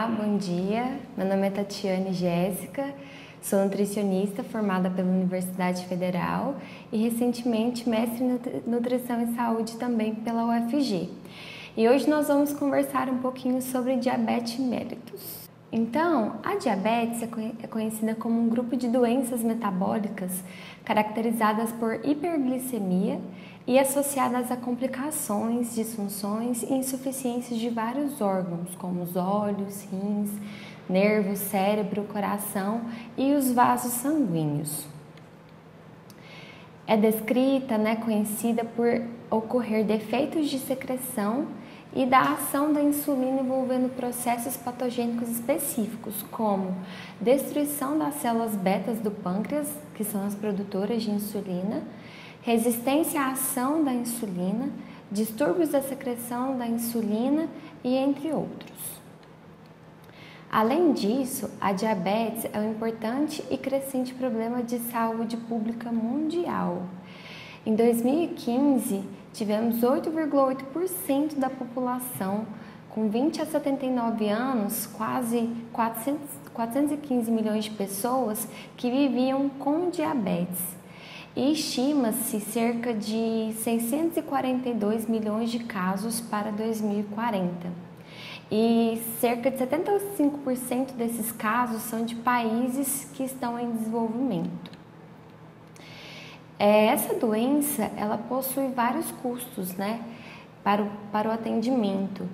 Olá, bom dia. Meu nome é Tatiane Jéssica, sou nutricionista formada pela Universidade Federal e recentemente mestre em Nutrição e Saúde também pela UFG. E hoje nós vamos conversar um pouquinho sobre diabetes mellitus. Então, a diabetes é conhecida como um grupo de doenças metabólicas caracterizadas por hiperglicemia e associadas a complicações, disfunções e insuficiências de vários órgãos, como os olhos, rins, nervos, cérebro, coração e os vasos sanguíneos. É descrita, conhecida por ocorrer defeitos de secreção e da ação da insulina envolvendo processos patogênicos específicos, como destruição das células betas do pâncreas, que são as produtoras de insulina, resistência à ação da insulina, distúrbios da secreção da insulina e entre outros. Além disso, a diabetes é um importante e crescente problema de saúde pública mundial. Em 2015, tivemos 8,8% da população com 20 a 79 anos, quase 415 milhões de pessoas que viviam com diabetes. E estima-se cerca de 642 milhões de casos para 2040. E cerca de 75% desses casos são de países que estão em desenvolvimento. Essa doença, ela possui vários custos, para o atendimento.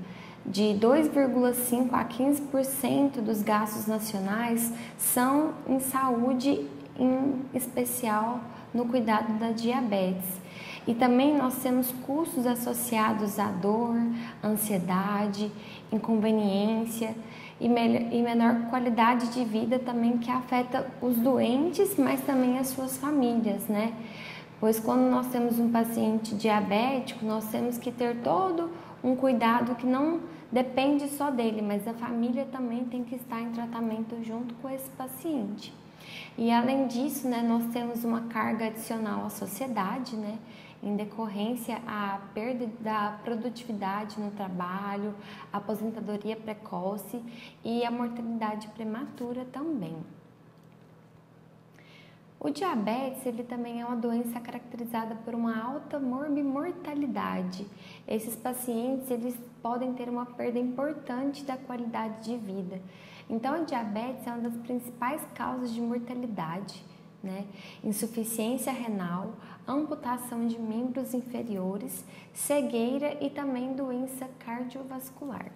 De 2,5% a 15% dos gastos nacionais são em saúde, em especial no cuidado da diabetes. E também nós temos custos associados à dor, ansiedade, inconveniência e menor qualidade de vida também, que afeta os doentes, mas também as suas famílias, Pois quando nós temos um paciente diabético, nós temos que ter todo um cuidado que não depende só dele, mas a família também tem que estar em tratamento junto com esse paciente. E além disso, nós temos uma carga adicional à sociedade, em decorrência à perda da produtividade no trabalho, a aposentadoria precoce e a mortalidade prematura também. O diabetes, ele também é uma doença caracterizada por uma alta morbimortalidade. Esses pacientes, eles podem ter uma perda importante da qualidade de vida. Então, a diabetes é uma das principais causas de mortalidade, Insuficiência renal, amputação de membros inferiores, cegueira e também doença cardiovascular.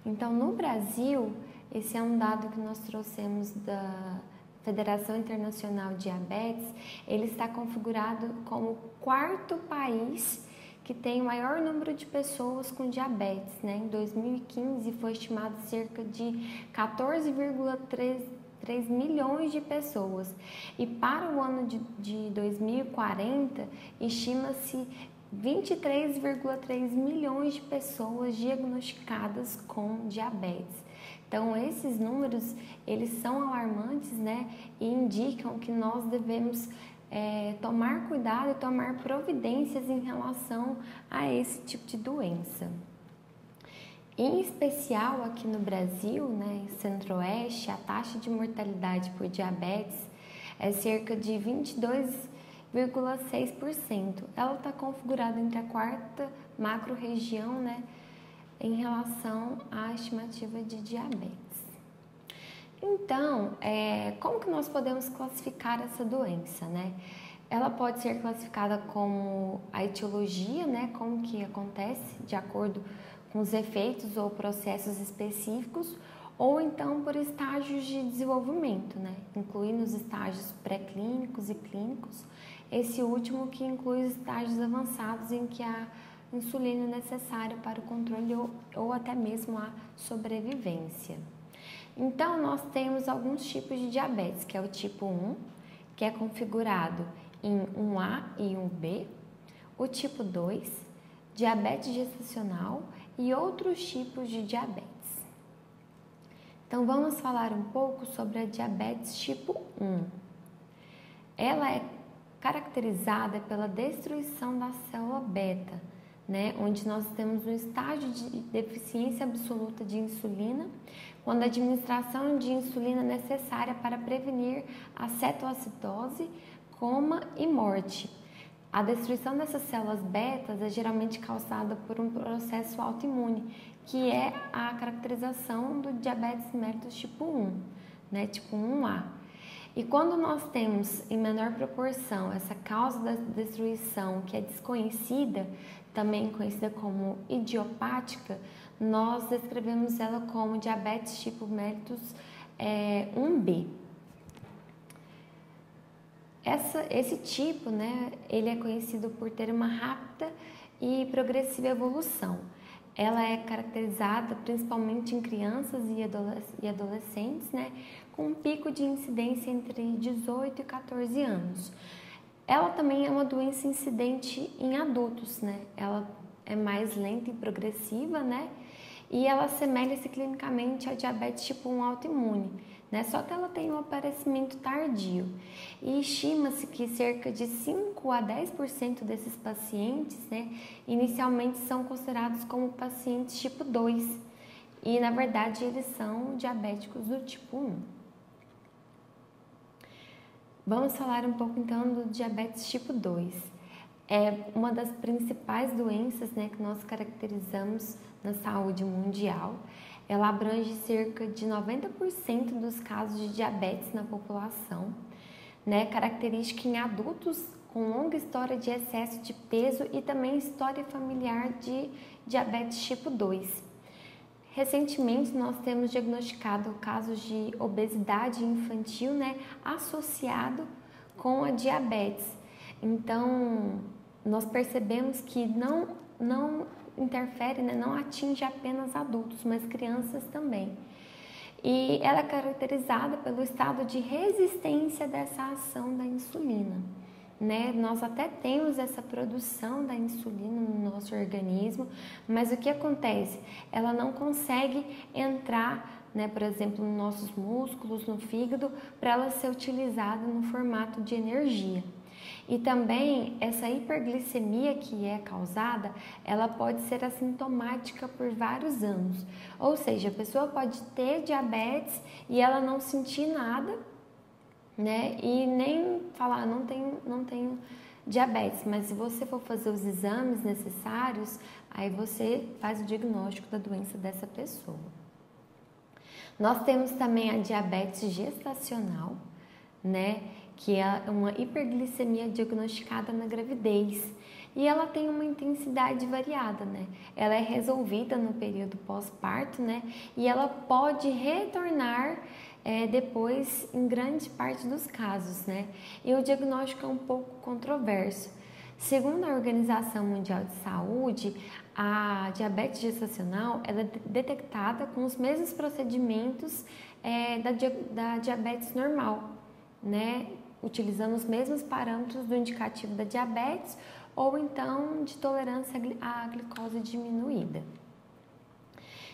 Então, no Brasil, esse é um dado que nós trouxemos da Federação Internacional de Diabetes. Ele está configurado como o quarto país que tem o maior número de pessoas com diabetes, Em 2015 foi estimado cerca de 14,3 milhões de pessoas. E para o ano de 2040, estima-se 23,3 milhões de pessoas diagnosticadas com diabetes. Então, esses números, eles são alarmantes, E indicam que nós devemos tomar cuidado e tomar providências em relação a esse tipo de doença. Em especial aqui no Brasil, Centro-Oeste, a taxa de mortalidade por diabetes é cerca de 22,6%. Ela está configurada entre a quarta macro-região, em relação à estimativa de diabetes. Então, como que nós podemos classificar essa doença, Ela pode ser classificada como a etiologia, como que acontece de acordo com os efeitos ou processos específicos, ou então por estágios de desenvolvimento, incluindo os estágios pré-clínicos e clínicos, esse último que inclui os estágios avançados em que a insulina é necessária para o controle ou até mesmo a sobrevivência. Então, nós temos alguns tipos de diabetes, que é o tipo 1, que é configurado em 1A e 1B, o tipo 2, diabetes gestacional e outros tipos de diabetes. Então, vamos falar um pouco sobre a diabetes tipo 1. Ela é caracterizada pela destruição da célula beta, né, onde nós temos um estágio de deficiência absoluta de insulina, quando a administração de insulina é necessária para prevenir a cetoacidose, coma e morte. A destruição dessas células betas é geralmente causada por um processo autoimune, que é a caracterização do diabetes mellitus tipo 1, né, tipo 1A. E quando nós temos em menor proporção essa causa da destruição que é desconhecida, também conhecida como idiopática, nós descrevemos ela como diabetes tipo mellitus 1B. Esse tipo, né, ele é conhecido por ter uma rápida e progressiva evolução. Ela é caracterizada principalmente em crianças e adolescentes, né, com um pico de incidência entre 18 e 14 anos. Ela também é uma doença incidente em adultos, né? Ela é mais lenta e progressiva, né? E ela assemelha-se clinicamente a diabetes tipo 1 autoimune, né? Só que ela tem um aparecimento tardio. E estima-se que cerca de 5 a 10% desses pacientes, né, inicialmente são considerados como pacientes tipo 2. E, na verdade, eles são diabéticos do tipo 1. Vamos falar um pouco então do diabetes tipo 2. É uma das principais doenças, né, que nós caracterizamos na saúde mundial. Ela abrange cerca de 90% dos casos de diabetes na população, né, característica em adultos com longa história de excesso de peso e também história familiar de diabetes tipo 2. Recentemente, nós temos diagnosticado casos de obesidade infantil, né, associado com a diabetes. Então, nós percebemos que não interfere, né, não atinge apenas adultos, mas crianças também. E ela é caracterizada pelo estado de resistência dessa ação da insulina. Né? Nós até temos essa produção da insulina no nosso organismo, mas o que acontece? Ela não consegue entrar, né, por exemplo, nos nossos músculos, no fígado, para ela ser utilizada no formato de energia. E também essa hiperglicemia que é causada, ela pode ser assintomática por vários anos. Ou seja, a pessoa pode ter diabetes e ela não sentir nada, né? E nem falar, não tenho diabetes, mas se você for fazer os exames necessários, aí você faz o diagnóstico da doença dessa pessoa. Nós temos também a diabetes gestacional, né? Que é uma hiperglicemia diagnosticada na gravidez. E ela tem uma intensidade variada, né? Ela é resolvida no período pós-parto, né? E ela pode retornar depois em grande parte dos casos, né? E o diagnóstico é um pouco controverso. Segundo a Organização Mundial de Saúde, a diabetes gestacional ela é detectada com os mesmos procedimentos da diabetes normal, né? Utilizando os mesmos parâmetros do indicativo da diabetes ou então de tolerância à glicose diminuída.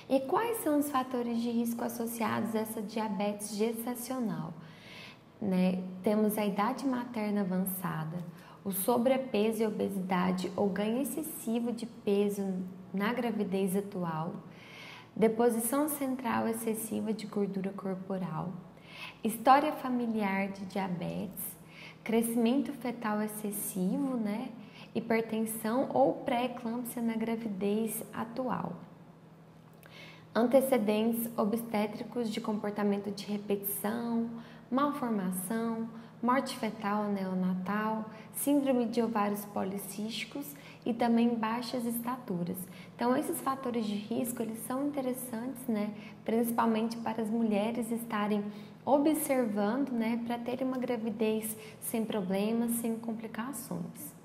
E quais são os fatores de risco associados a essa diabetes gestacional? Né? Temos a idade materna avançada, o sobrepeso e obesidade ou ganho excessivo de peso na gravidez atual, deposição central excessiva de gordura corporal, história familiar de diabetes, crescimento fetal excessivo, né? Hipertensão ou pré-eclâmpsia na gravidez atual. Antecedentes obstétricos de comportamento de repetição, malformação, morte fetal neonatal, síndrome de ovários policísticos e também baixas estaturas. Então, esses fatores de risco, eles são interessantes, né? Principalmente para as mulheres estarem observando, né? Para terem uma gravidez sem problemas, sem complicações.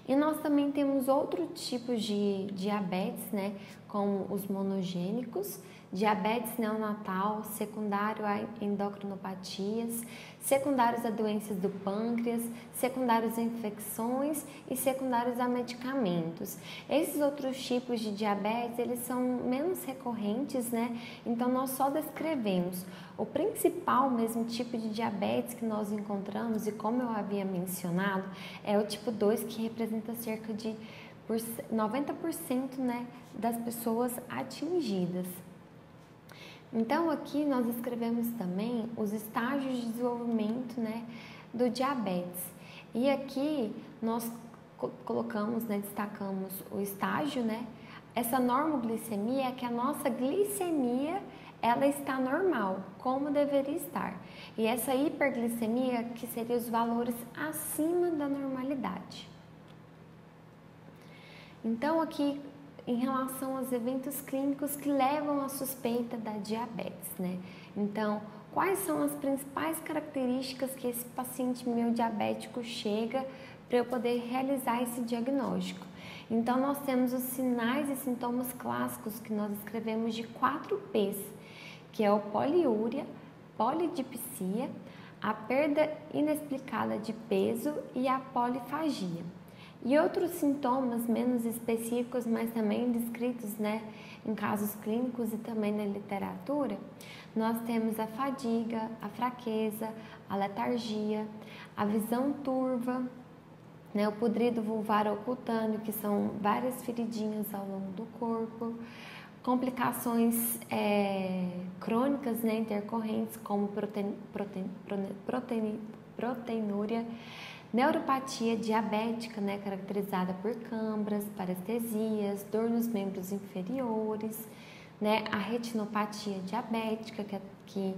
E nós também temos outros tipos de diabetes, né, como os monogênicos, diabetes neonatal, secundário a endocrinopatias, secundários a doenças do pâncreas, secundários a infecções e secundários a medicamentos. Esses outros tipos de diabetes, eles são menos recorrentes, né? Então nós só descrevemos. O principal mesmo tipo de diabetes que nós encontramos, e como eu havia mencionado, é o tipo 2, que representa cerca de 90%, né, das pessoas atingidas. Então aqui nós escrevemos também os estágios de desenvolvimento, né, do diabetes. E aqui nós colocamos, né, destacamos o estágio, né? Essa normoglicemia é que a nossa glicemia ela está normal, como deveria estar. E essa hiperglicemia que seria os valores acima da normalidade. Então aqui em relação aos eventos clínicos que levam à suspeita da diabetes, né? Então, quais são as principais características que esse paciente meu diabético chega para eu poder realizar esse diagnóstico? Então, nós temos os sinais e sintomas clássicos que nós escrevemos de 4 P's, que é o poliúria, polidipsia, a perda inexplicada de peso e a polifagia. E outros sintomas menos específicos, mas também descritos, né, em casos clínicos e também na literatura, nós temos a fadiga, a fraqueza, a letargia, a visão turva, né, o podrido vulvar ou cutâneo, que são várias feridinhas ao longo do corpo, complicações crônicas, né, intercorrentes, como proteinúria, neuropatia diabética, né, caracterizada por câimbras, parestesias, dor nos membros inferiores, né, a retinopatia diabética, que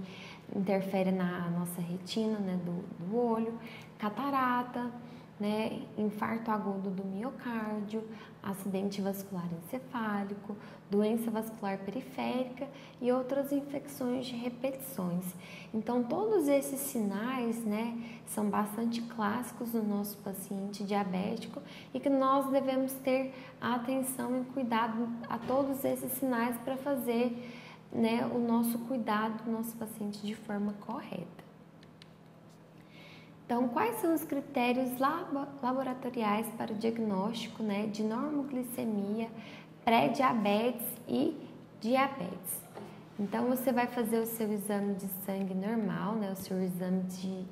interfere na nossa retina, né, do olho, catarata, né, infarto agudo do miocárdio, acidente vascular encefálico, doença vascular periférica e outras infecções de repetições. Então, todos esses sinais, né, são bastante clássicos no nosso paciente diabético e que nós devemos ter atenção e cuidado a todos esses sinais para fazer, né, o nosso cuidado do nosso paciente de forma correta. Então, quais são os critérios laboratoriais para o diagnóstico, né, de normoglicemia, pré-diabetes e diabetes? Então, você vai fazer o seu exame de sangue normal, né, o seu exame de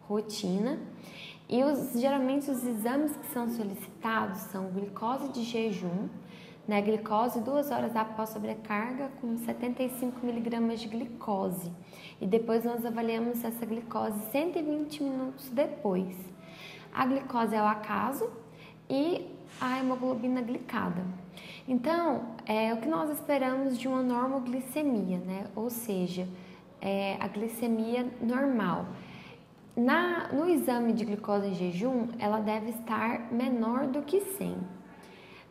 rotina. E geralmente os exames que são solicitados são glicose de jejum, né, glicose 2 horas após sobrecarga com 75 mg de glicose. E depois nós avaliamos essa glicose 120 minutos depois. A glicose é o acaso e a hemoglobina glicada. Então, o que nós esperamos de uma normoglicemia, né? Ou seja, a glicemia normal. No exame de glicose em jejum, ela deve estar menor do que 100.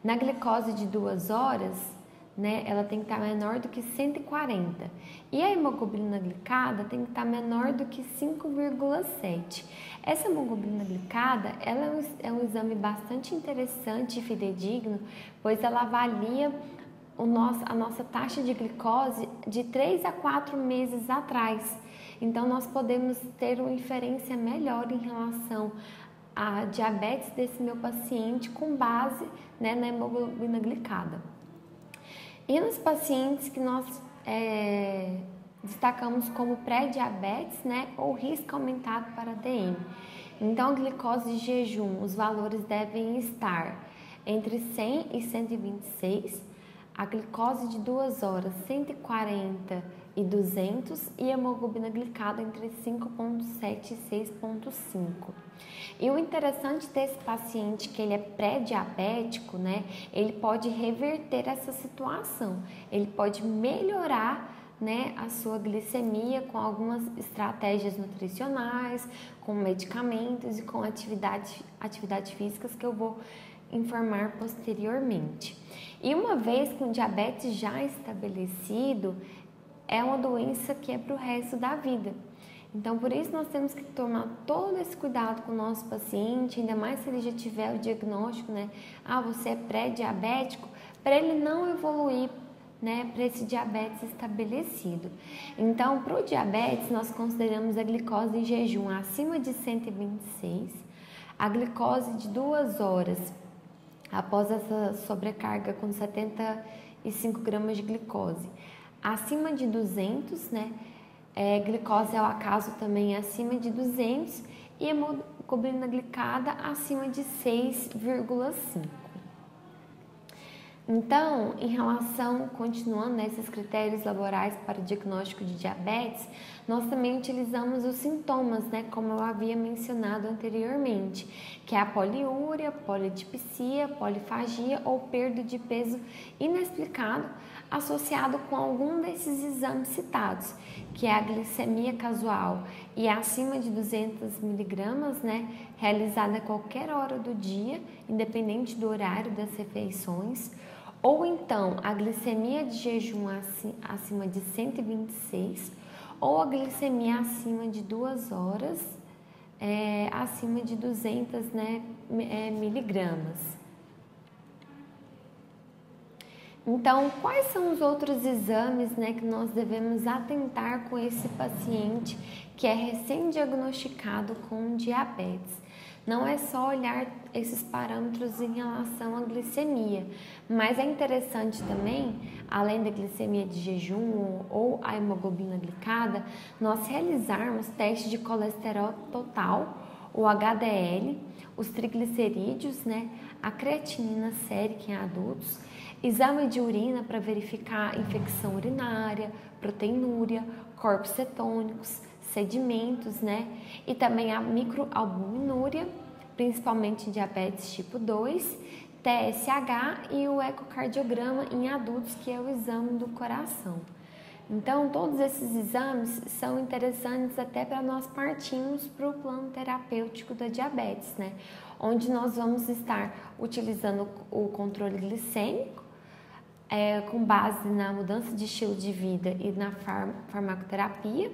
Na glicose de 2 horas, né, ela tem que estar menor do que 140. E a hemoglobina glicada tem que estar menor do que 5,7. Essa hemoglobina glicada, ela é um exame bastante interessante e fidedigno, pois ela avalia a nossa taxa de glicose de 3 a 4 meses atrás. Então, nós podemos ter uma inferência melhor em relação a diabetes desse meu paciente com base, né, na hemoglobina glicada. E nos pacientes que nós destacamos como pré-diabetes, né, ou risco aumentado para DM. Então, a glicose de jejum, os valores devem estar entre 100 e 126, a glicose de 2 horas 140 e 200 e a hemoglobina glicada entre 5,7 e 6,5. E o interessante desse paciente que ele é pré-diabético, né, ele pode reverter essa situação, ele pode melhorar, né, a sua glicemia com algumas estratégias nutricionais, com medicamentos e com atividades físicas que eu vou informar posteriormente. E uma vez com diabetes já estabelecido, é uma doença que é para o resto da vida. Então, por isso nós temos que tomar todo esse cuidado com o nosso paciente, ainda mais se ele já tiver o diagnóstico, né? Ah, você é pré-diabético, para ele não evoluir, né, para esse diabetes estabelecido. Então, para o diabetes, nós consideramos a glicose em jejum acima de 126, a glicose de 2 horas após essa sobrecarga com 75 gramas de glicose acima de 200, né? Glicose ao acaso também acima de 200 e hemoglobina glicada acima de 6,5. Então, em relação, continuando nesses critérios laborais para o diagnóstico de diabetes, nós também utilizamos os sintomas, né, como eu havia mencionado anteriormente, que é a poliúria, polidipsia, polifagia ou perda de peso inexplicado associado com algum desses exames citados, que é a glicemia casual e acima de 200 miligramas, né, realizada a qualquer hora do dia, independente do horário das refeições, ou então a glicemia de jejum acima de 126, ou a glicemia acima de 2 horas, acima de 200, né, miligramas. Então, quais são os outros exames, né, que nós devemos atentar com esse paciente que é recém-diagnosticado com diabetes? Não é só olhar esses parâmetros em relação à glicemia, mas é interessante também, além da glicemia de jejum ou a hemoglobina glicada, nós realizarmos testes de colesterol total, o HDL, os triglicerídeos, né, a creatinina sérica em adultos, exame de urina para verificar infecção urinária, proteinúria, corpos cetônicos, sedimentos, né? E também a microalbuminúria, principalmente em diabetes tipo 2, TSH e o ecocardiograma em adultos, que é o exame do coração. Então, todos esses exames são interessantes até para nós partirmos para o plano terapêutico da diabetes, né? Onde nós vamos estar utilizando o controle glicêmico, com base na mudança de estilo de vida e na farmacoterapia,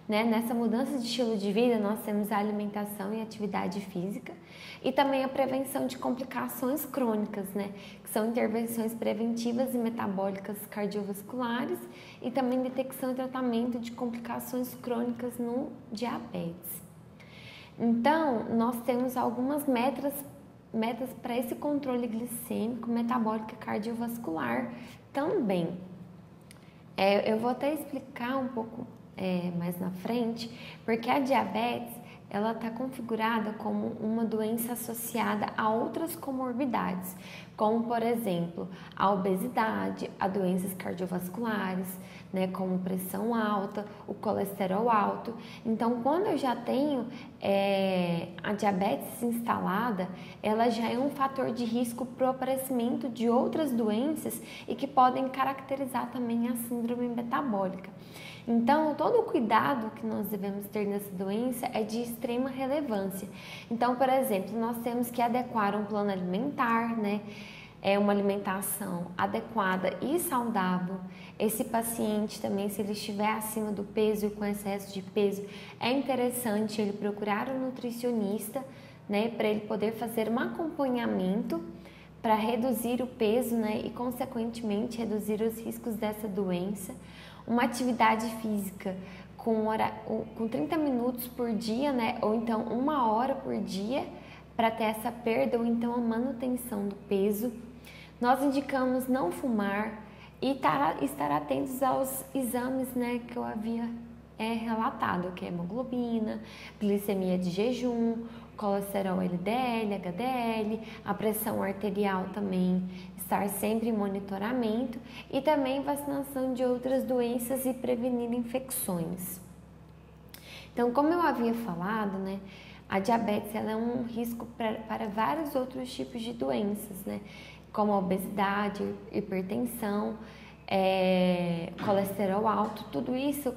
né? Nessa mudança de estilo de vida, nós temos a alimentação e atividade física e também a prevenção de complicações crônicas, né? Que são intervenções preventivas e metabólicas cardiovasculares e também detecção e tratamento de complicações crônicas no diabetes. Então, nós temos algumas metas para esse controle glicêmico, metabólico e cardiovascular também. Eu vou até explicar um pouco mais na frente, porque a diabetes ela está configurada como uma doença associada a outras comorbidades, como por exemplo a obesidade, a doenças cardiovasculares, né, como pressão alta, o colesterol alto. Então, quando eu já tenho a diabetes instalada, ela já é um fator de risco para o aparecimento de outras doenças e que podem caracterizar também a síndrome metabólica. Então, todo o cuidado que nós devemos ter nessa doença é de extrema relevância. Então, por exemplo, nós temos que adequar um plano alimentar, né? Uma alimentação adequada e saudável. Esse paciente também, se ele estiver acima do peso e com excesso de peso, é interessante ele procurar um nutricionista, né? Para ele poder fazer um acompanhamento para reduzir o peso, né? E, consequentemente, reduzir os riscos dessa doença. Uma atividade física com 30 minutos por dia, né? Ou então 1 hora por dia para ter essa perda ou então a manutenção do peso. Nós indicamos não fumar e estar atentos aos exames, né, que eu havia relatado, que é hemoglobina, glicemia de jejum, colesterol LDL, HDL, a pressão arterial também, estar sempre em monitoramento e também vacinação de outras doenças e prevenir infecções. Então, como eu havia falado, né, a diabetes ela é um risco para vários outros tipos de doenças, né, como a obesidade, hipertensão, colesterol alto, tudo isso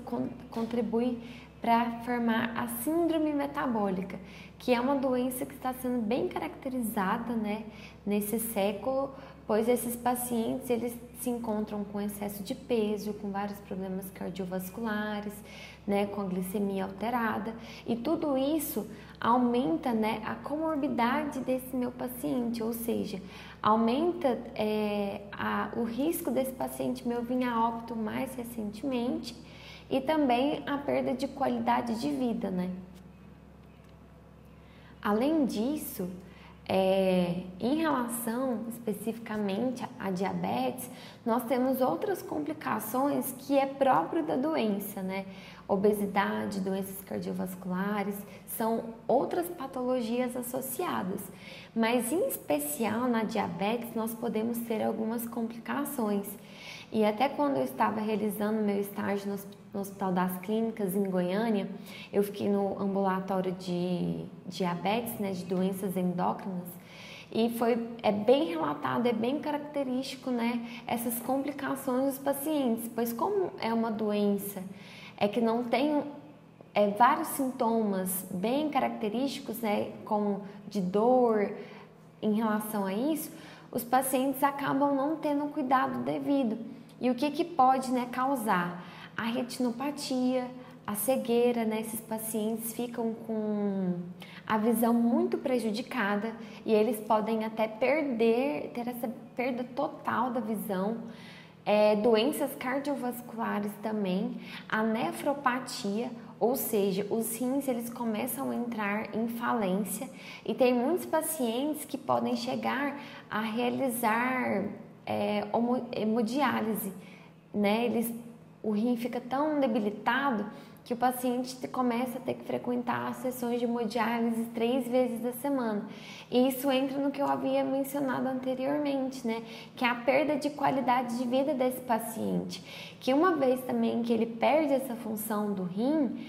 contribui para formar a síndrome metabólica, que é uma doença que está sendo bem caracterizada, né, nesse século, pois esses pacientes eles se encontram com excesso de peso, com vários problemas cardiovasculares, né, com a glicemia alterada, e tudo isso aumenta, né, a comorbidade desse meu paciente, ou seja, aumenta o risco desse paciente meu vir a óbito mais recentemente e também a perda de qualidade de vida, né? Além disso, Em relação especificamente à diabetes, nós temos outras complicações que é próprio da doença, né? Obesidade, doenças cardiovasculares, são outras patologias associadas. Mas em especial na diabetes, nós podemos ter algumas complicações. E até quando eu estava realizando meu estágio no Hospital das Clínicas, em Goiânia, eu fiquei no ambulatório de diabetes, né, de doenças endócrinas, e é bem relatado, é bem característico, né, essas complicações dos pacientes, pois como é uma doença que não tem vários sintomas bem característicos, né, como de dor em relação a isso, os pacientes acabam não tendo um cuidado devido. E o que pode, né, causar? A retinopatia, a cegueira, né? Esses pacientes ficam com a visão muito prejudicada e eles podem até ter essa perda total da visão. Doenças cardiovasculares também, a nefropatia, ou seja, os rins eles começam a entrar em falência e tem muitos pacientes que podem chegar a realizar hemodiálise, né? O rim fica tão debilitado que o paciente começa a ter que frequentar as sessões de hemodiálise 3 vezes da semana. E isso entra no que eu havia mencionado anteriormente, né? Que é a perda de qualidade de vida desse paciente. Que uma vez também que ele perde essa função do rim,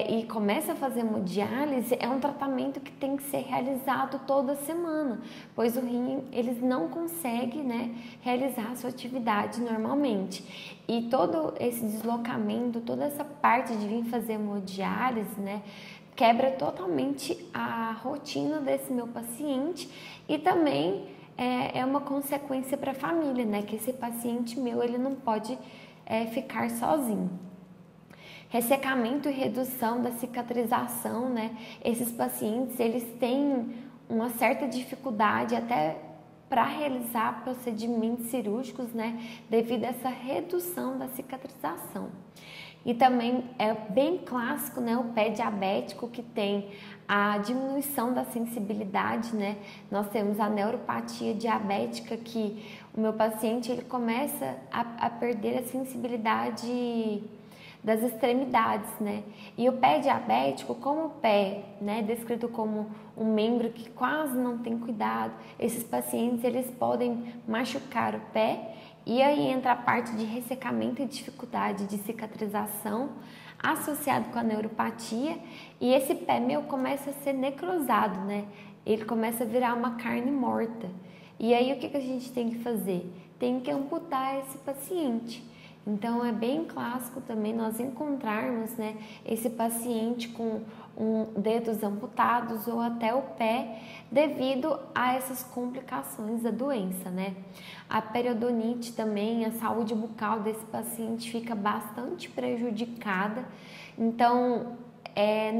e começa a fazer hemodiálise, é um tratamento que tem que ser realizado toda semana, pois o rim eles não consegue, né, realizar a sua atividade normalmente. E todo esse deslocamento, toda essa parte de vir fazer hemodiálise, né, quebra totalmente a rotina desse meu paciente e também é uma consequência para a família, né, que esse paciente meu ele não pode ficar sozinho. Ressecamento e redução da cicatrização, né? Esses pacientes, eles têm uma certa dificuldade até para realizar procedimentos cirúrgicos, né? Devido a essa redução da cicatrização. E também é bem clássico, né? O pé diabético que tem a diminuição da sensibilidade, né? Nós temos a neuropatia diabética que o meu paciente, ele começa a perder a sensibilidade das extremidades, né? E o pé diabético, como o pé, né, descrito como um membro que quase não tem cuidado, esses pacientes eles podem machucar o pé e aí entra a parte de ressecamento e dificuldade de cicatrização associado com a neuropatia e esse pé meu começa a ser necrosado, né? Ele começa a virar uma carne morta. E aí o que a gente tem que fazer? Tem que amputar esse paciente. Então, é bem clássico também nós encontrarmos, né, esse paciente com dedos amputados ou até o pé devido a essas complicações da doença, né? A periodonite também, a saúde bucal desse paciente fica bastante prejudicada. Então,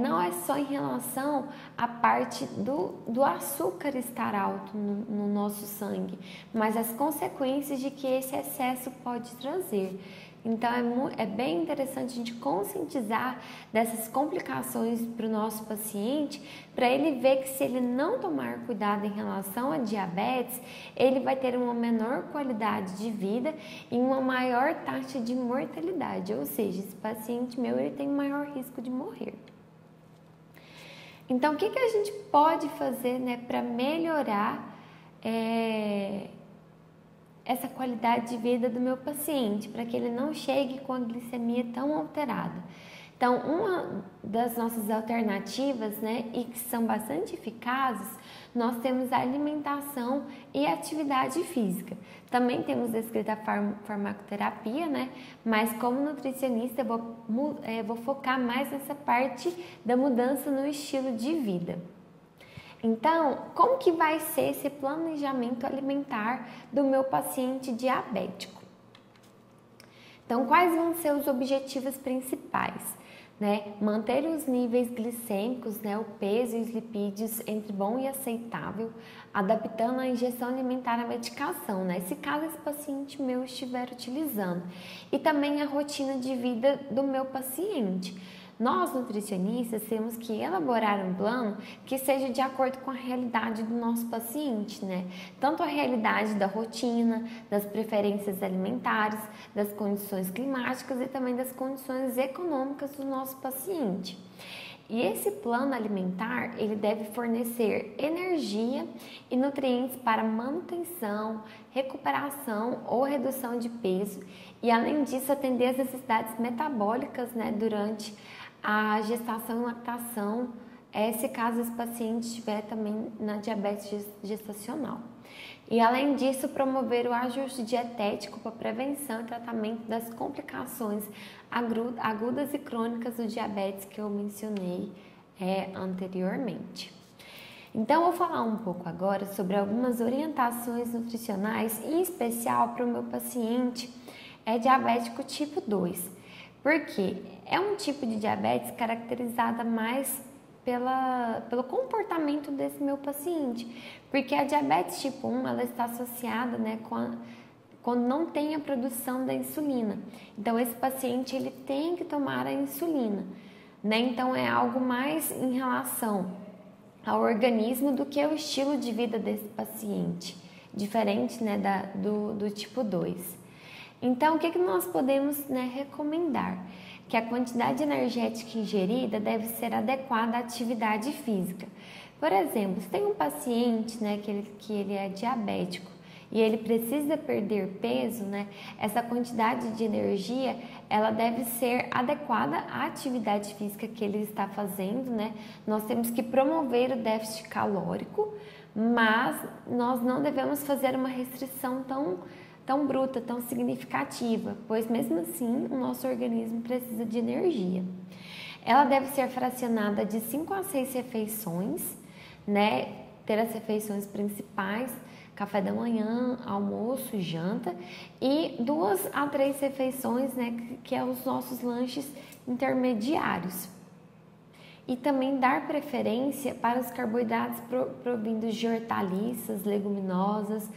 não é só em relação à parte do açúcar estar alto no nosso sangue, mas as consequências de que esse excesso pode trazer. Então, é bem interessante a gente conscientizar dessas complicações para o nosso paciente, para ele ver que se ele não tomar cuidado em relação à diabetes, ele vai ter uma menor qualidade de vida e uma maior taxa de mortalidade, ou seja, esse paciente meu ele tem maior risco de morrer. Então, o que a gente pode fazer, né, para melhorar essa qualidade de vida do meu paciente, para que ele não chegue com a glicemia tão alterada? Então, uma das nossas alternativas, né, e que são bastante eficazes, nós temos a alimentação e a atividade física. Também temos descrita a farmacoterapia, né, mas como nutricionista eu vou focar mais nessa parte da mudança no estilo de vida. Então, como que vai ser esse planejamento alimentar do meu paciente diabético? Então, quais vão ser os objetivos principais? Né? Manter os níveis glicêmicos, né, o peso e os lipídios entre bom e aceitável, adaptando a ingestão alimentar à medicação, né? Se caso esse paciente meu estiver utilizando. E também a rotina de vida do meu paciente. Nós, nutricionistas, temos que elaborar um plano que seja de acordo com a realidade do nosso paciente, né? Tanto a realidade da rotina, das preferências alimentares, das condições climáticas e também das condições econômicas do nosso paciente. E esse plano alimentar, ele deve fornecer energia e nutrientes para manutenção, recuperação ou redução de peso e, além disso, atender às necessidades metabólicas, né, durante a gestação e lactação, se caso esse paciente estiver também na diabetes gestacional. E, além disso, promover o ajuste dietético para prevenção e tratamento das complicações agudas e crônicas do diabetes que eu mencionei anteriormente. Então, eu vou falar um pouco agora sobre algumas orientações nutricionais, em especial para o meu paciente diabético tipo 2, porque é um tipo de diabetes caracterizada mais pelo comportamento desse meu paciente, porque a diabetes tipo 1 ela está associada, né, quando não tem a produção da insulina. Então, esse paciente ele tem que tomar a insulina, né? Então, é algo mais em relação ao organismo do que ao estilo de vida desse paciente, diferente, né, do tipo 2. Então, o que nós podemos, né, recomendar? Que a quantidade energética ingerida deve ser adequada à atividade física. Por exemplo, se tem um paciente, né, que ele é diabético e ele precisa perder peso, né, essa quantidade de energia ela deve ser adequada à atividade física que ele está fazendo, né? Nós temos que promover o déficit calórico, mas nós não devemos fazer uma restrição tão bruta, tão significativa, pois mesmo assim o nosso organismo precisa de energia. Ela deve ser fracionada de 5 a 6 refeições, né? Ter as refeições principais, café da manhã, almoço, janta, e 2 a 3 refeições, né? Que é os nossos lanches intermediários. E também dar preferência para os carboidratos provindos de hortaliças, leguminosas,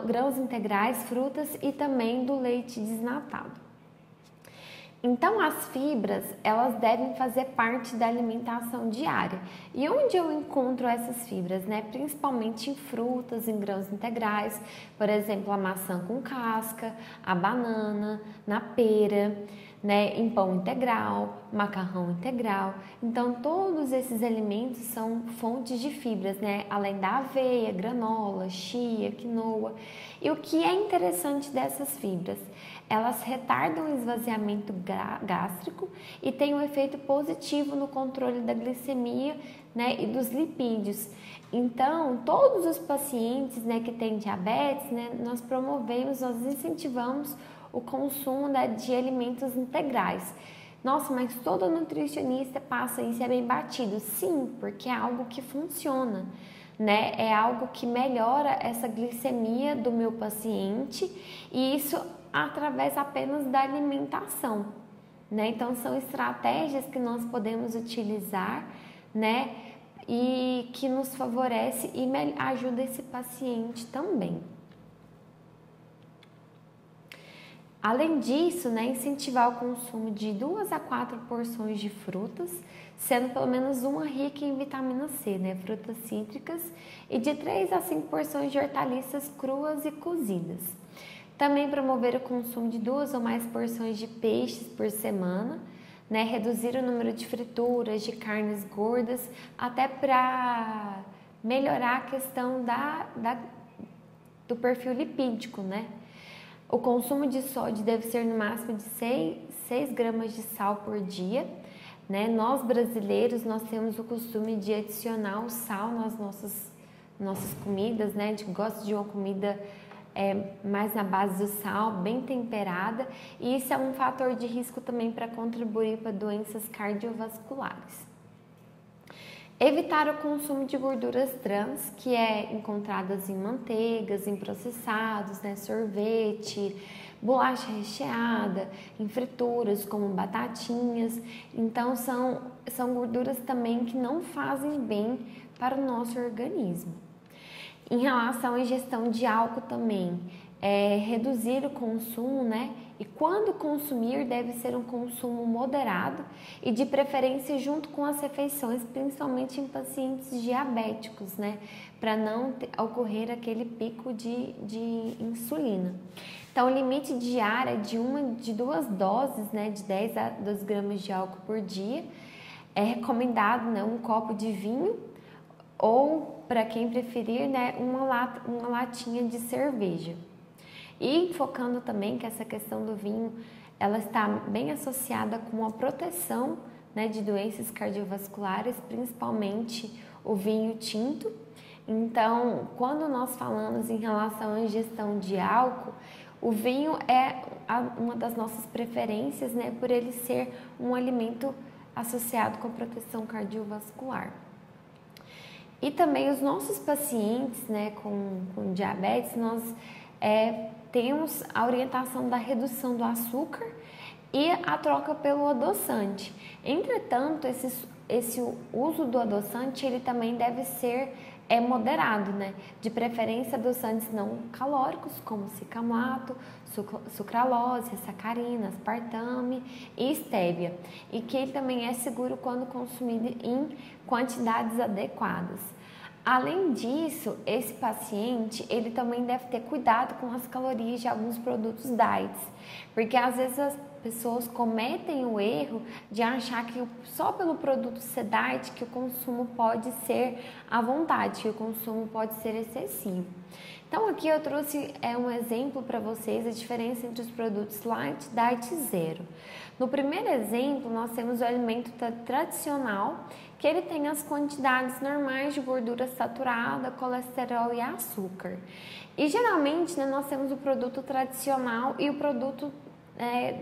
grãos integrais, frutas e também do leite desnatado. Então, as fibras, elas devem fazer parte da alimentação diária. E onde eu encontro essas fibras, né? Principalmente em frutas, em grãos integrais, por exemplo, a maçã com casca, a banana, na pera, né? Em pão integral, macarrão integral. Então, todos esses alimentos são fontes de fibras, né? Além da aveia, granola, chia, quinoa. E o que é interessante dessas fibras? Elas retardam o esvaziamento gástrico e têm um efeito positivo no controle da glicemia, né, e dos lipídios. Então, todos os pacientes, né, que têm diabetes, né, nós incentivamos o consumo, né, de alimentos integrais. Nossa, mas todo nutricionista passa isso, é bem batido. Sim, porque é algo que funciona, né? É algo que melhora essa glicemia do meu paciente e isso através apenas da alimentação, né? Então, são estratégias que nós podemos utilizar, né? E que nos favorece e ajuda esse paciente também. Além disso, né, incentivar o consumo de 2 a 4 porções de frutas, sendo pelo menos uma rica em vitamina C, né, frutas cítricas, e de 3 a 5 porções de hortaliças cruas e cozidas. Também promover o consumo de 2 ou mais porções de peixes por semana, né, reduzir o número de frituras, de carnes gordas, até para melhorar a questão do perfil lipídico, né? O consumo de sódio deve ser no máximo de 6 gramas de sal por dia, né? Nós brasileiros, nós temos o costume de adicionar o sal nas nossas comidas, né? A gente gosta de uma comida mais na base do sal, bem temperada, e isso é um fator de risco também para contribuir para doenças cardiovasculares. Evitar o consumo de gorduras trans, que é encontradas em manteigas, em processados, né, sorvete, bolacha recheada, em frituras como batatinhas. Então, são gorduras também que não fazem bem para o nosso organismo. Em relação à ingestão de álcool também, reduzir o consumo, né? E quando consumir, deve ser um consumo moderado e de preferência junto com as refeições, principalmente em pacientes diabéticos, né? Para não ocorrer aquele pico de insulina. Então, o limite diário é de 2 doses, né? De 10 a 12 gramas de álcool por dia. É recomendado, né, um copo de vinho ou, para quem preferir, né, uma latinha de cerveja. E focando também que essa questão do vinho, ela está bem associada com a proteção, né, de doenças cardiovasculares, principalmente o vinho tinto. Então, quando nós falamos em relação à ingestão de álcool, o vinho é uma das nossas preferências, né, por ele ser um alimento associado com a proteção cardiovascular. E também os nossos pacientes, né, com diabetes, nós temos a orientação da redução do açúcar e a troca pelo adoçante. Entretanto, esse uso do adoçante, ele também deve ser moderado, né? De preferência adoçantes não calóricos, como cicamato, sucralose, sacarina, aspartame e estévia. E que ele também é seguro quando consumido em quantidades adequadas. Além disso, esse paciente, ele também deve ter cuidado com as calorias de alguns produtos diets, porque às vezes as pessoas cometem o erro de achar que só pelo produto ser diet que o consumo pode ser à vontade, que o consumo pode ser excessivo. Então aqui eu trouxe um exemplo para vocês a diferença entre os produtos light, diet e zero. No primeiro exemplo, nós temos o alimento tradicional, que ele tem as quantidades normais de gordura saturada, colesterol e açúcar. E geralmente, né, nós temos o produto tradicional e o produto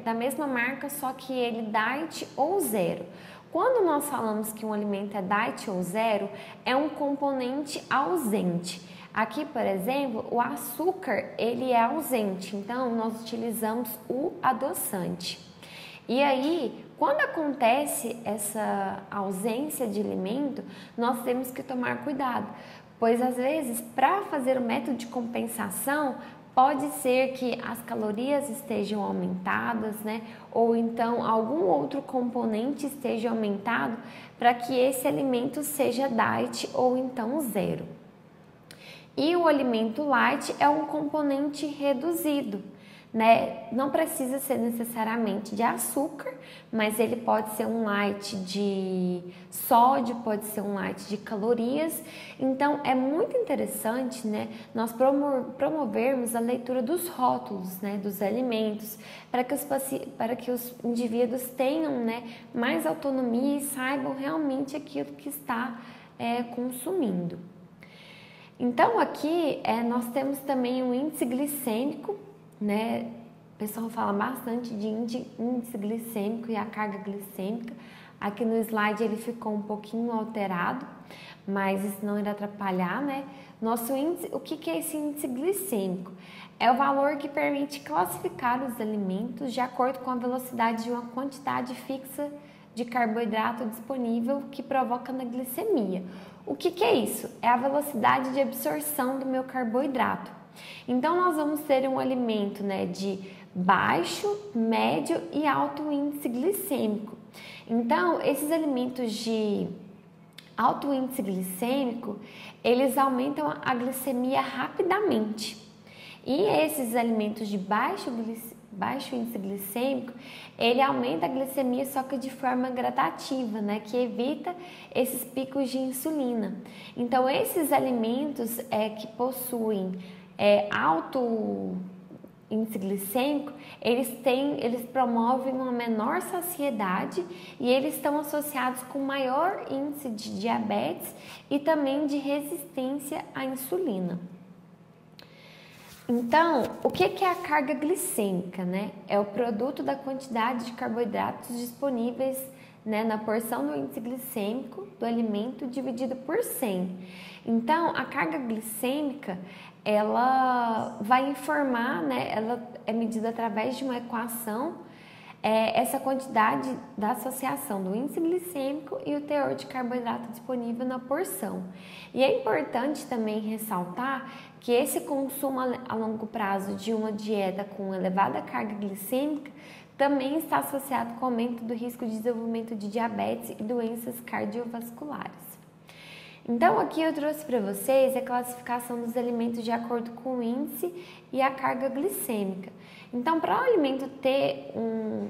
da mesma marca, só que ele diet ou zero. Quando nós falamos que um alimento é diet ou zero, é um componente ausente. Aqui, por exemplo, o açúcar ele é ausente, então nós utilizamos o adoçante. E aí, quando acontece essa ausência de alimento, nós temos que tomar cuidado, pois às vezes, para fazer o método de compensação, pode ser que as calorias estejam aumentadas, né? Ou então algum outro componente esteja aumentado para que esse alimento seja diet ou então zero. E o alimento light é um componente reduzido, né? Não precisa ser necessariamente de açúcar, mas ele pode ser um light de sódio, pode ser um light de calorias. Então é muito interessante, né, nós promovermos a leitura dos rótulos, né, dos alimentos, para que os indivíduos tenham, né, mais autonomia e saibam realmente aquilo que está consumindo. Então aqui nós temos também o índice glicêmico, né? O pessoal fala bastante de índice glicêmico e a carga glicêmica. Aqui no slide ele ficou um pouquinho alterado, mas isso não irá atrapalhar, né? Nosso índice, o que é esse índice glicêmico? É o valor que permite classificar os alimentos de acordo com a velocidade de uma quantidade fixa de carboidrato disponível que provoca na glicemia. O que é isso? É a velocidade de absorção do meu carboidrato. Então, nós vamos ter um alimento, né, de baixo, médio e alto índice glicêmico. Então, esses alimentos de alto índice glicêmico, eles aumentam a glicemia rapidamente. E esses alimentos de baixo índice glicêmico, ele aumenta a glicemia só que de forma gradativa, né, que evita esses picos de insulina. Então, esses alimentos que possuem alto índice glicêmico, eles promovem uma menor saciedade e eles estão associados com maior índice de diabetes e também de resistência à insulina. Então, o que é a carga glicêmica, né? É o produto da quantidade de carboidratos disponíveis, né, na porção do índice glicêmico do alimento dividido por 100. Então, a carga glicêmica, ela vai informar, né, ela é medida através de uma equação essa quantidade da associação do índice glicêmico e o teor de carboidrato disponível na porção. E é importante também ressaltar que esse consumo a longo prazo de uma dieta com elevada carga glicêmica também está associado com o aumento do risco de desenvolvimento de diabetes e doenças cardiovasculares. Então, aqui eu trouxe para vocês a classificação dos alimentos de acordo com o índice e a carga glicêmica. Então, para o alimento ter um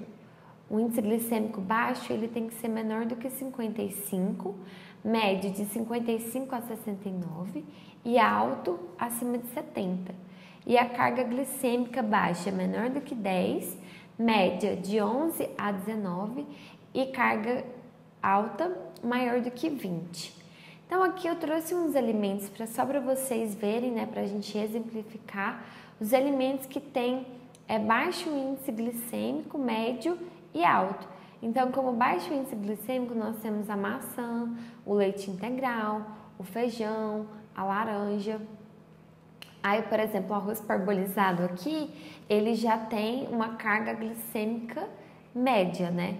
índice glicêmico baixo, ele tem que ser menor do que 55, médio de 55 a 69 e alto acima de 70. E a carga glicêmica baixa menor do que 10, média de 11 a 19 e carga alta maior do que 20. Então aqui eu trouxe uns alimentos só para vocês verem, né, para a gente exemplificar os alimentos que têm baixo índice glicêmico, médio e alto. Então, como baixo índice glicêmico, nós temos a maçã, o leite integral, o feijão, a laranja. Aí, por exemplo, o arroz parbolizado aqui, ele já tem uma carga glicêmica média, né?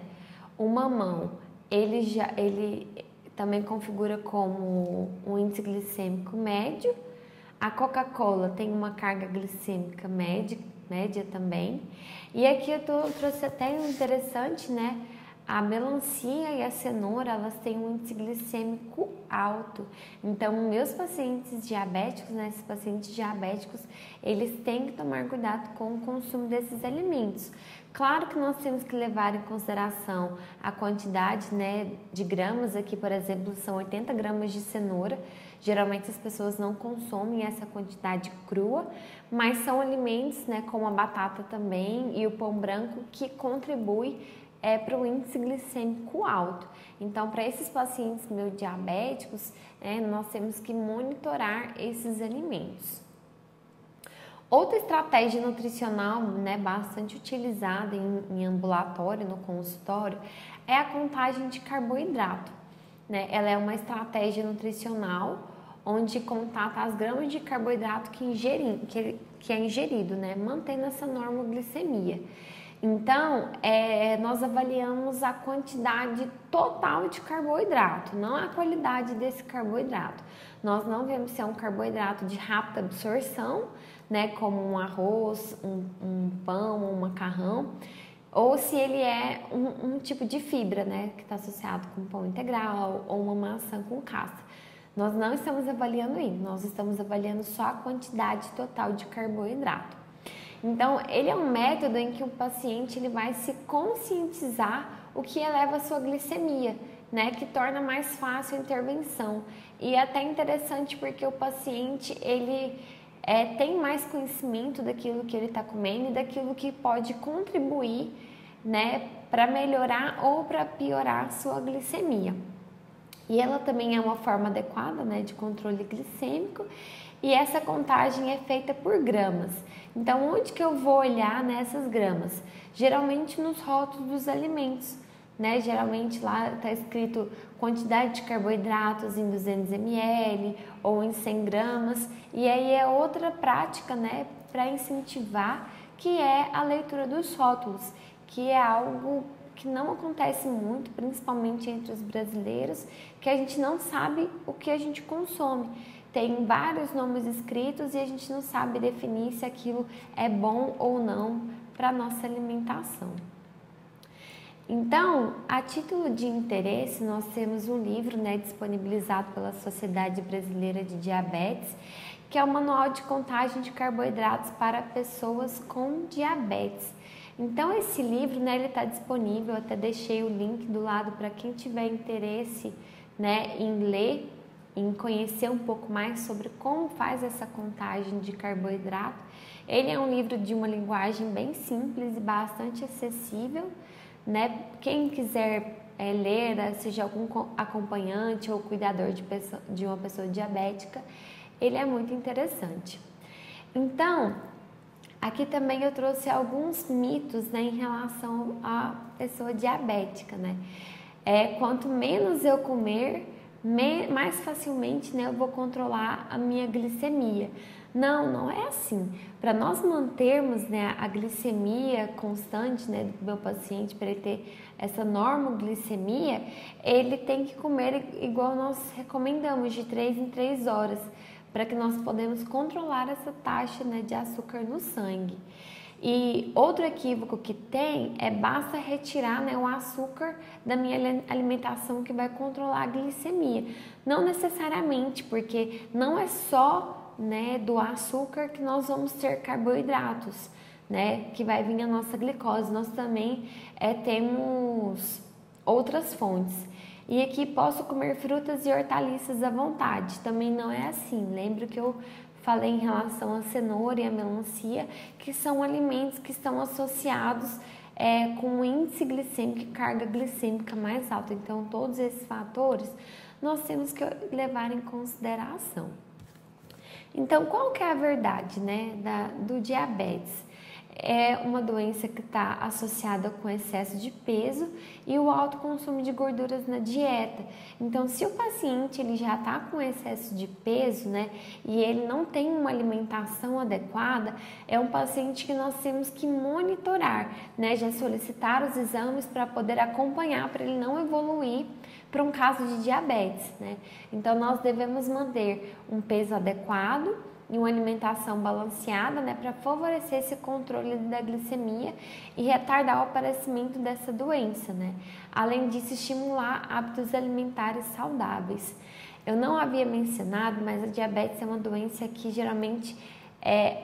O mamão, ele também configura como um índice glicêmico médio. A Coca-Cola tem uma carga glicêmica média também. E aqui eu trouxe até um interessante, né? A melancia e a cenoura, elas têm um índice glicêmico alto. Então, meus pacientes diabéticos, né? Esses pacientes diabéticos, eles têm que tomar cuidado com o consumo desses alimentos. Claro que nós temos que levar em consideração a quantidade, né, de gramas. Aqui, por exemplo, são 80 gramas de cenoura. Geralmente as pessoas não consomem essa quantidade crua, mas são alimentos, né, como a batata também e o pão branco que contribuem para o índice glicêmico alto. Então, para esses pacientes meus diabéticos, nós temos que monitorar esses alimentos. Outra estratégia nutricional, né, bastante utilizada em ambulatório, no consultório, é a contagem de carboidrato. Né? Ela é uma estratégia nutricional onde contata as gramas de carboidrato que é ingerido, né, mantendo essa normoglicemia. Então, nós avaliamos a quantidade total de carboidrato, não a qualidade desse carboidrato. Nós não vemos se é um carboidrato de rápida absorção, né, como um arroz, um pão, um macarrão, ou se ele é um tipo de fibra, né, que está associado com pão integral ou uma maçã com casca. Nós não estamos avaliando isso, nós estamos avaliando só a quantidade total de carboidrato. Então, ele é um método em que o paciente ele vai se conscientizar o que eleva a sua glicemia, né, que torna mais fácil a intervenção. E é até interessante porque o paciente ele tem mais conhecimento daquilo que ele está comendo e daquilo que pode contribuir, né, para melhorar ou para piorar a sua glicemia. E ela também é uma forma adequada, né, de controle glicêmico, e essa contagem é feita por gramas. Então, onde que eu vou olhar nessas gramas? Geralmente nos rótulos dos alimentos, né? Geralmente lá está escrito quantidade de carboidratos em 200 ml ou em 100 gramas, e aí é outra prática, né, para incentivar, que é a leitura dos rótulos, que é algo que não acontece muito, principalmente entre os brasileiros, que a gente não sabe o que a gente consome. Tem vários nomes escritos e a gente não sabe definir se aquilo é bom ou não para a nossa alimentação. Então, a título de interesse, nós temos um livro, né, disponibilizado pela Sociedade Brasileira de Diabetes, que é o Manual de Contagem de Carboidratos para Pessoas com Diabetes. Então, esse livro, né, ele está disponível, eu até deixei o link do lado para quem tiver interesse, né, em ler, em conhecer um pouco mais sobre como faz essa contagem de carboidrato. Ele é um livro de uma linguagem bem simples e bastante acessível, né? Quem quiser ler, seja algum acompanhante ou cuidador de uma pessoa diabética, ele é muito interessante. Então, aqui também eu trouxe alguns mitos, né, em relação à pessoa diabética, né? Quanto menos eu comer, mais facilmente, né, eu vou controlar a minha glicemia. Não, não é assim. Para nós mantermos, né, a glicemia constante, né, do meu paciente, para ele ter essa normoglicemia, ele tem que comer igual nós recomendamos, de 3 em 3 horas, para que nós podemos controlar essa taxa, né, de açúcar no sangue. E outro equívoco que tem é basta retirar, né, o açúcar da minha alimentação que vai controlar a glicemia. Não necessariamente, porque não é só, né, do açúcar que nós vamos ter carboidratos, né, que vai vir a nossa glicose. Nós também temos outras fontes. E aqui posso comer frutas e hortaliças à vontade. Também não é assim. Lembro que eu falei em relação à cenoura e à melancia, que são alimentos que estão associados com índice glicêmico e carga glicêmica mais alta. Então, todos esses fatores nós temos que levar em consideração. Então, qual que é a verdade, né, do diabetes? É uma doença que está associada com excesso de peso e o alto consumo de gorduras na dieta. Então, se o paciente ele já está com excesso de peso, né, e ele não tem uma alimentação adequada, é um paciente que nós temos que monitorar, né, já solicitar os exames para poder acompanhar, para ele não evoluir para um caso de diabetes, né? Então, nós devemos manter um peso adequado e uma alimentação balanceada, né, para favorecer esse controle da glicemia e retardar o aparecimento dessa doença, né? Além disso, estimular hábitos alimentares saudáveis. Eu não havia mencionado, mas a diabetes é uma doença que geralmente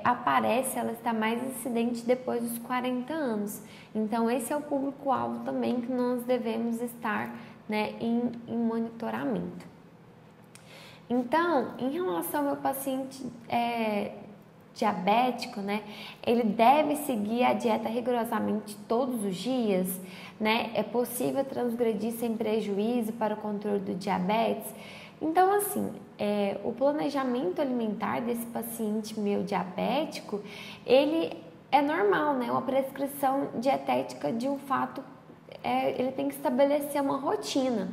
aparece, ela está mais incidente depois dos 40 anos. Então, esse é o público-alvo também que nós devemos estar, né, em monitoramento. Então, em relação ao meu paciente diabético, né, ele deve seguir a dieta rigorosamente todos os dias, né? É possível transgredir sem prejuízo para o controle do diabetes? Então, assim, o planejamento alimentar desse paciente meu diabético, ele é normal, né? Uma prescrição dietética de um fato, ele tem que estabelecer uma rotina.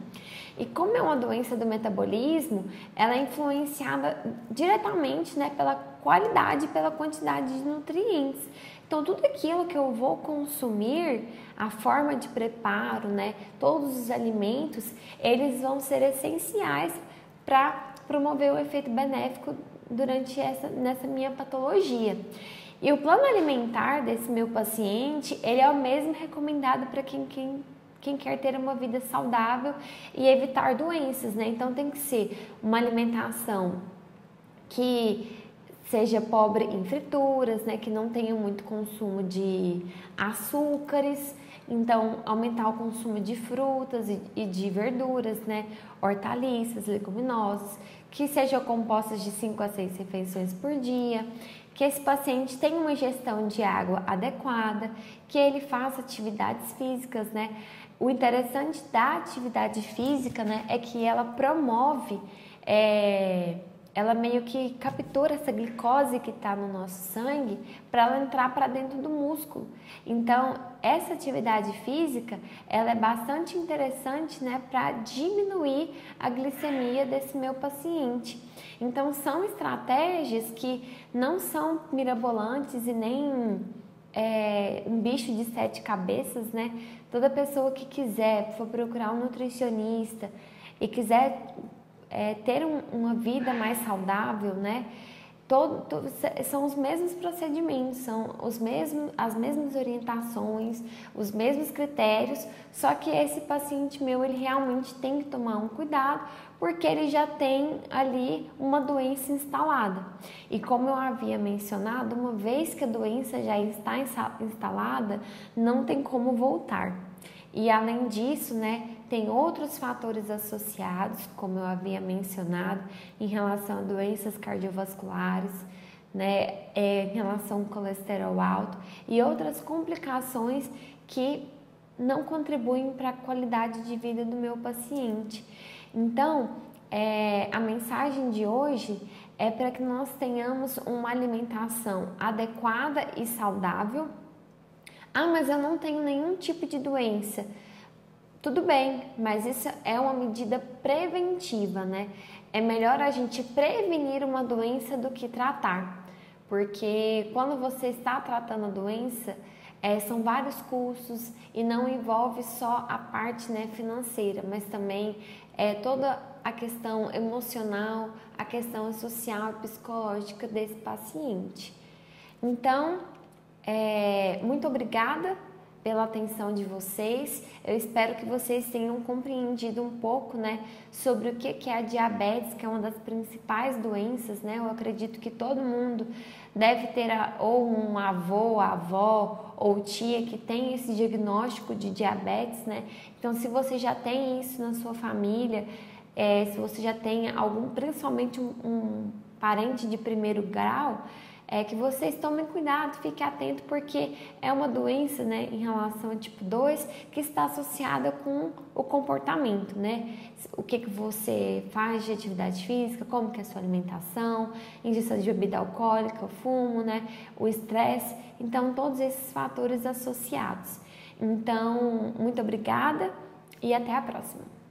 E como é uma doença do metabolismo, ela é influenciada diretamente, né, pela qualidade e pela quantidade de nutrientes. Então, tudo aquilo que eu vou consumir, a forma de preparo, né, todos os alimentos, eles vão ser essenciais para promover o efeito benéfico nessa minha patologia. E o plano alimentar desse meu paciente, ele é o mesmo recomendado para quem quer ter uma vida saudável e evitar doenças, né? Então, tem que ser uma alimentação que seja pobre em frituras, né? Que não tenha muito consumo de açúcares. Então, aumentar o consumo de frutas e de verduras, né? Hortaliças, leguminosas, que sejam compostas de 5 a 6 refeições por dia, que esse paciente tenha uma ingestão de água adequada, que ele faça atividades físicas, né? O interessante da atividade física, né, é que ela promove, ela meio que captura essa glicose que está no nosso sangue para ela entrar para dentro do músculo. Então, essa atividade física, ela é bastante interessante, né, para diminuir a glicemia desse meu paciente. Então, são estratégias que não são mirabolantes e nem um bicho de 7 cabeças, né? Toda pessoa que quiser, for procurar um nutricionista e quiser ter uma vida mais saudável, né? São os mesmos procedimentos, são as mesmas orientações, os mesmos critérios, só que esse paciente meu, ele realmente tem que tomar um cuidado, porque ele já tem ali uma doença instalada. E como eu havia mencionado, uma vez que a doença já está instalada, não tem como voltar. E além disso, né, tem outros fatores associados, como eu havia mencionado, em relação a doenças cardiovasculares, né, em relação ao colesterol alto e outras complicações que não contribuem para a qualidade de vida do meu paciente. Então, a mensagem de hoje é para que nós tenhamos uma alimentação adequada e saudável. Ah, mas eu não tenho nenhum tipo de doença. Tudo bem, mas isso é uma medida preventiva, né? É melhor a gente prevenir uma doença do que tratar. porque quando você está tratando a doença, são vários custos e não envolve só a parte, né, financeira, mas também toda a questão emocional, a questão social e psicológica desse paciente. Então, muito obrigada pela atenção de vocês. Eu espero que vocês tenham compreendido um pouco, né, sobre o que é a diabetes, que é uma das principais doenças, né? Eu acredito que todo mundo deve ter ou um avô, avó ou tia que tem esse diagnóstico de diabetes, né? Então, se você já tem isso na sua família, se você já tem algum, principalmente um parente de primeiro grau, que vocês tomem cuidado, fiquem atentos, porque é uma doença, né, em relação ao tipo 2, que está associada com o comportamento, né? O que você faz de atividade física, como que é a sua alimentação, ingestão de bebida alcoólica, o fumo, né, o estresse, então todos esses fatores associados. Então, muito obrigada e até a próxima.